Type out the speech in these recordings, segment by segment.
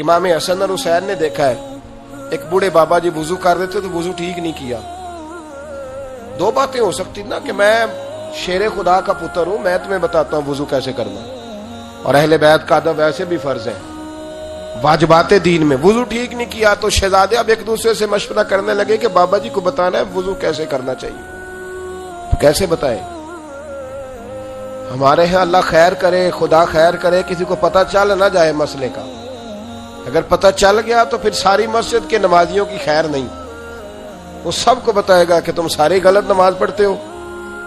امام حسن اور حسین نے دیکھا ہے ایک بوڑھے بابا جی وضو کر رہے تھے تو وضو ٹھیک نہیں کیا. دو باتیں ہو سکتی نا کہ میں شیر خدا کا پتر ہوں, میں تمہیں بتاتا ہوں وضو کیسے کرنا, اور اہل بیت کا ادب ویسے بھی فرض ہے واجبات دین میں. وضو ٹھیک نہیں کیا تو شہزادے اب ایک دوسرے سے مشورہ کرنے لگے کہ بابا جی کو بتانا ہے وضو کیسے کرنا چاہیے. تو کیسے بتائیں؟ ہمارے ہاں اللہ خیر کرے, خدا خیر کرے, کسی کو پتہ چل نہ جائے مسئلے کا. اگر پتہ چل گیا تو پھر ساری مسجد کے نمازیوں کی خیر نہیں. وہ سب کو بتائے گا کہ تم ساری غلط نماز پڑھتے ہو,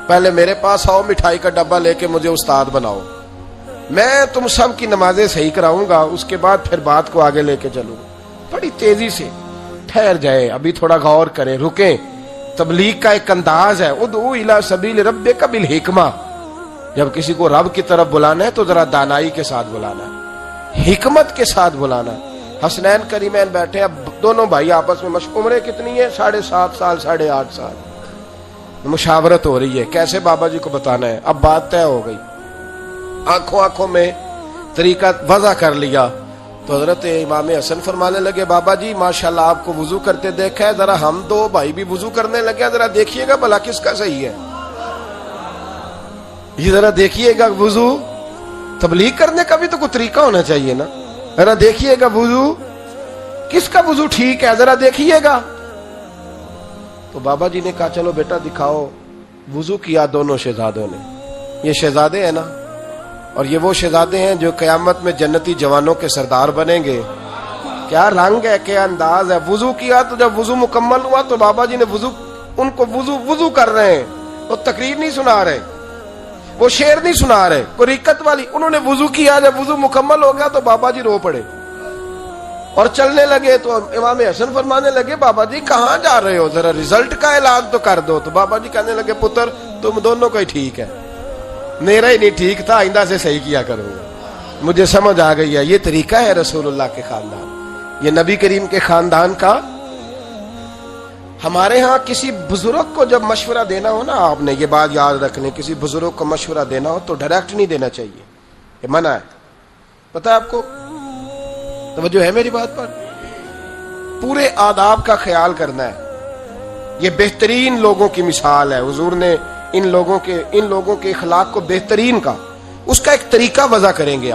پہلے میرے پاس آؤ, مٹھائی کا ڈبہ لے کے مجھے استاد بناؤ, میں تم سب کی نمازیں صحیح کراؤں گا, اس کے بعد پھر بات کو آگے لے کے چلوں. بڑی تیزی سے ٹھہر جائے, ابھی تھوڑا غور کریں, رکیں. تبلیغ کا ایک انداز ہے, ادعو الی سبیل ربک بالحکمہ. جب کسی کو رب کی طرف بلانا ہے تو ذرا دانائی کے ساتھ بلانا ہے, حکمت کے ساتھ بلانا ہے. حسنین کریمین بیٹھے, اب دونوں بھائی آپس میں عمریں کتنی ہیں, 7.5 سال 8.5 سال. مشاورت ہو رہی ہے کیسے بابا جی کو بتانا ہے. اب بات طے ہو گئی, آنکھوں میں طریقہ وضع کر لیا. تو حضرت امام حسن فرمانے لگے بابا جی ماشاءاللہ آپ کو وضو کرتے دیکھا ہے, ذرا ہم دو بھائی بھی وضو کرنے لگے, ذرا دیکھیے گا بھلا کس کا صحیح ہے. یہ ذرا دیکھیے گا, وضو تبلیغ کرنے کا بھی تو کوئی طریقہ ہونا چاہیے نا. ذرا دیکھیے گا وضو کس کا وضو ٹھیک ہے, ذرا دیکھیے گا. تو بابا جی نے کہا چلو بیٹا دکھاؤ. وضو کیا دونوں شہزادوں نے. یہ شہزادے ہیں نا, اور یہ وہ شہزادے ہیں جو قیامت میں جنتی جوانوں کے سردار بنیں گے. کیا رنگ ہے, کیا انداز ہے. وضو کیا تو جب وضو مکمل ہوا تو بابا جی نے ان کو وضو کر رہے ہیں, وہ تقریر نہیں سنا رہے, وہ شعر نہیں سنا رہے, کوئی رکت والی. انہوں نے وضو کیا, جب وضو مکمل ہو گیا تو بابا جی رو پڑے اور چلنے لگے. تو امام حسن فرمانے لگے بابا جی کہاں جا رہے ہو, ذرا رزلٹ کا اعلان تو کر دو. تو بابا جی کہنے لگے پتر تم دونوں کا ہی ٹھیک ہے, میرا ہی نہیں ٹھیک تھا, آئندہ سے صحیح کیا کروں گا. مجھے سمجھ آ گئی ہے یہ طریقہ ہے رسول اللہ کے خاندان, یہ نبی کریم کے خاندان کا. ہمارے ہاں کسی بزرگ کو جب مشورہ دینا ہو نا, آپ نے یہ بات یاد رکھنی, کسی بزرگ کو مشورہ دینا ہو تو ڈائریکٹ نہیں دینا چاہیے, یہ منع ہے. پتہ ہے آپ کو, توجہ ہے میری بات پر, پورے آداب کا خیال کرنا ہے. یہ بہترین لوگوں کی مثال ہے, حضور نے ان لوگوں کے اخلاق کو بہترین کا, اس کا ایک طریقہ وضع کریں گے.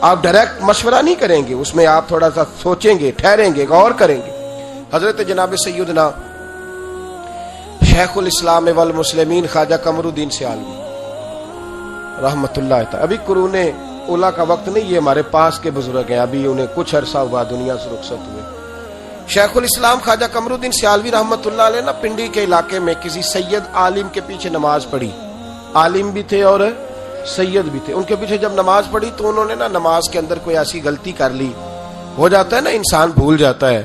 آپ ڈائریکٹ مشورہ نہیں کریں گے, اس میں آپ تھوڑا سا سوچیں گے, ٹھہریں گے, غور کریں گے. حضرت جناب سیدنا شیخ الاسلام والمسلمین خواجہ قمر الدین سیالوی رحمت اللہ تعالی, ابھی قرون اولا کا وقت نہیں, یہ ہمارے پاس کے بزرگ ہیں, ابھی انہیں کچھ عرصہ ہوا دنیا سے رخصت ہوئے. شیخ الاسلام خواجہ قمر الدین سیالوی رحمت اللہ علیہ نا پنڈی کے علاقے میں کسی سید عالم کے پیچھے نماز پڑھی. عالم بھی تھے اور سید بھی تھے. ان کے پیچھے جب نماز پڑھی تو انہوں نے نا نماز کے اندر کوئی ایسی غلطی کر لی, ہو جاتا ہے نا انسان بھول جاتا ہے.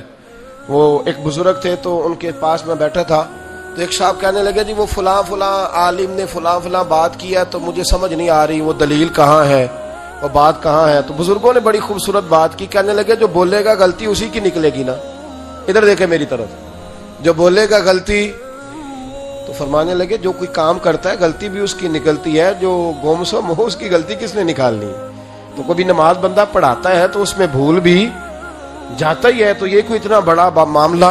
وہ ایک بزرگ تھے تو ان کے پاس میں بیٹھا تھا, تو ایک صاحب کہنے لگے جی وہ فلاں عالم نے فلاں بات کی ہے تو مجھے سمجھ نہیں آ رہی, وہ دلیل کہاں ہے, وہ بات کہاں ہے. تو بزرگوں نے بڑی خوبصورت بات کی, کہنے لگے جو بولے گا غلطی اسی کی نکلے گی نا. ادھر دیکھیں میری طرف, جو بولے گا غلطی, تو فرمانے لگے جو کوئی کام کرتا ہے غلطی بھی اس کی نکلتی ہے, جو گمسم ہو اس کی غلطی کس نے نکالنی. تو کبھی نماز بندہ پڑھاتا ہے تو اس میں بھول بھی جاتا ہی ہے, تو یہ کوئی اتنا بڑا معاملہ.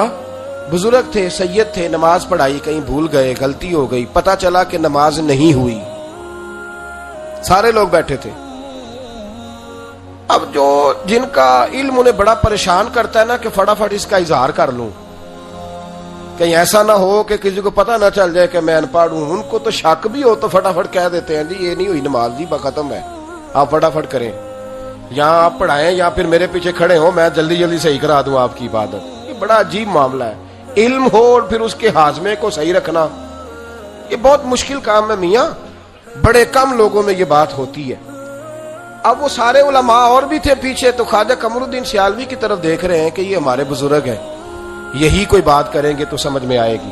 بزرگ تھے, سید تھے, نماز پڑھائی, کہیں بھول گئے, غلطی ہو گئی, پتہ چلا کہ نماز نہیں ہوئی. سارے لوگ بیٹھے تھے. اب جو جن کا علم انہیں بڑا پریشان کرتا ہے نا کہ فٹافٹ اس کا اظہار کر لوں, کہیں ایسا نہ ہو کہ کسی کو پتہ نہ چل جائے کہ میں ان پڑھ ہوں. ان کو تو شک بھی ہو تو فٹافٹ کہہ دیتے ہیں جی یہ نہیں ہوئی نماز, جی ختم ہے, آپ فٹافٹ کریں, یا آپ پڑھائیں یا پھر میرے پیچھے کھڑے ہو, میں جلدی صحیح کرا دوں آپ کی عبادت. یہ بڑا عجیب معاملہ ہے. علم ہو اور پھر اس کے ہاضمے کو صحیح رکھنا, یہ بہت مشکل کام ہے میاں. بڑے کم لوگوں میں یہ بات ہوتی ہے. اب وہ سارے علماء اور بھی تھے پیچھے, تو خواجہ قمر الدین سیالوی کی طرف دیکھ رہے ہیں کہ یہ ہمارے بزرگ ہیں, یہی کوئی بات کریں گے تو سمجھ میں آئے گی.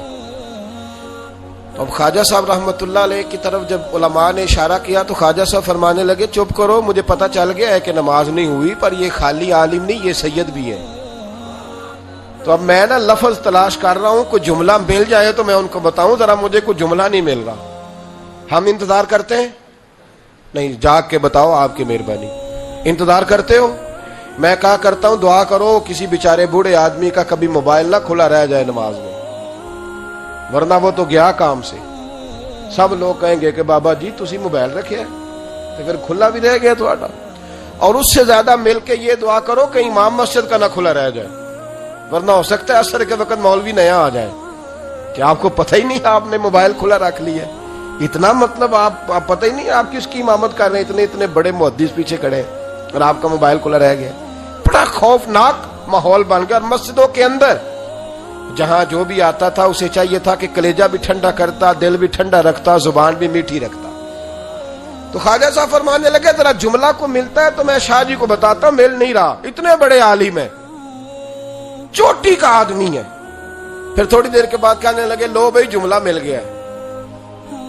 تو اب خواجہ صاحب رحمت اللہ علیہ کی طرف جب علماء نے اشارہ کیا تو خواجہ صاحب فرمانے لگے چپ کرو, مجھے پتہ چل گیا ہے کہ نماز نہیں ہوئی, پر یہ خالی عالم نہیں, یہ سید بھی ہے. تو اب میں نا لفظ تلاش کر رہا ہوں, کوئی جملہ مل جائے تو میں ان کو بتاؤں, ذرا مجھے کوئی جملہ نہیں مل رہا. ہم انتظار کرتے ہیں, نہیں جاگ کے بتاؤ, آپ کی مہربانی. انتظار کرتے ہو, میں کہا کرتا ہوں دعا کرو کسی بیچارے بوڑھے آدمی کا کبھی موبائل نہ کھلا رہ جائے نماز میں، ورنہ وہ تو گیا کام سے۔ سب لوگ کہیں گے کہ بابا جی تسی موبائل رکھے ہے تو پھر کھلا بھی رہ گیا تھوڑا۔ اور اس سے زیادہ مل کے یہ دعا کرو کہ امام مسجد کا نہ کھلا رہ جائے، ورنہ ہو سکتا ہے عصر کے وقت مولوی نیا آ جائے کہ آپ کو پتہ ہی نہیں آپ نے موبائل کھلا رکھ لیا ہے۔ اتنا مطلب آپ پتہ ہی نہیں آپ کس کی امامت کر رہے ہیں، اتنے اتنے بڑے محدث پیچھے کھڑے ہیں اور آپ کا موبائل کھلا رہ گیا۔ بڑا خوفناک ماحول بن گیا۔ اور مسجدوں کے اندر جہاں جو بھی آتا تھا اسے چاہیے تھا کہ کلیجہ بھی ٹھنڈا کرتا، دل بھی ٹھنڈا رکھتا، زبان بھی میٹھی رکھتا۔ تو خواجہ صاحب فرمانے لگے ذرا جملہ کو ملتا ہے تو میں شاہ جی کو بتاتا ہوں، مل نہیں رہا، اتنے بڑے عالم ہیں، چوٹی کا آدمی ہے۔ پھر تھوڑی دیر کے بعد کہنے لگے لو بھائی جملہ مل گیا ہے۔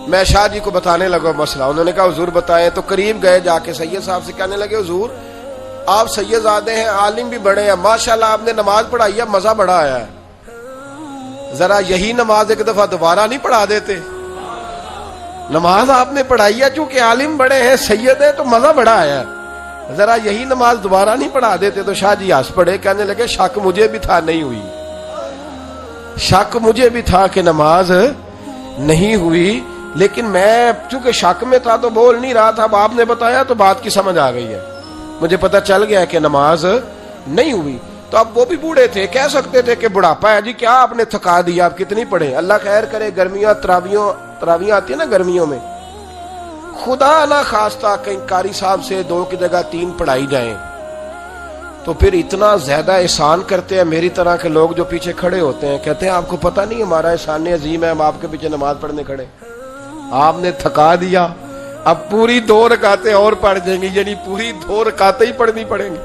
میں شاہ جی کو بتانے لگا مسئلہ، انہوں نے کہا حضور بتائیں۔ تو قریب گئے جا کے سید صاحب سے کہنے لگے حضور آپ سید زادے ہیں، عالم بھی بڑے ہیں، ماشاءاللہ آپ نے نماز پڑھائی ہے، مزہ بڑا آیا ہے، ذرا یہی نماز ایک دفعہ دوبارہ نہیں پڑھا دیتے؟ نماز آپ نے پڑھائی ہے، چونکہ عالم بڑے ہیں، سید ہیں، تو مزہ بڑا آیا ہے، ذرا یہی نماز دوبارہ نہیں پڑھا دیتے؟ تو شاہ جی ہنس پڑے، کہنے لگے شک مجھے بھی تھا نہیں ہوئی، شک مجھے بھی تھا کہ نماز نہیں ہوئی، لیکن میں چونکہ شک میں تھا تو بول نہیں رہا تھا، اب آپ نے بتایا تو بات کی سمجھ آ گئی ہے، مجھے پتہ چل گیا کہ نماز نہیں ہوئی۔ تو اب وہ بھی بوڑھے تھے، کہہ سکتے تھے کہ بڑھاپا ہے جی کیا آپ نے تھکا دیا، آپ کتنی پڑھیں، اللہ خیر کرے، گرمیاں تراویاں آتی ہیں نا گرمیوں میں، خدا نہ خواستہ کہیں قاری صاحب سے 2 کی جگہ 3 پڑھائی جائیں تو پھر اتنا زیادہ احسان کرتے ہیں میری طرح کے لوگ جو پیچھے کھڑے ہوتے ہیں، کہتے ہیں آپ کو پتہ نہیں ہمارا احسان عظیم ہے، ہم آپ کے پیچھے نماز پڑھنے کھڑے، آپ نے تھکا دیا، اب پوری 2 رکعتیں اور پڑھ جائیں گی، یعنی پوری 2 رکعتیں ہی پڑھنی پڑیں گی۔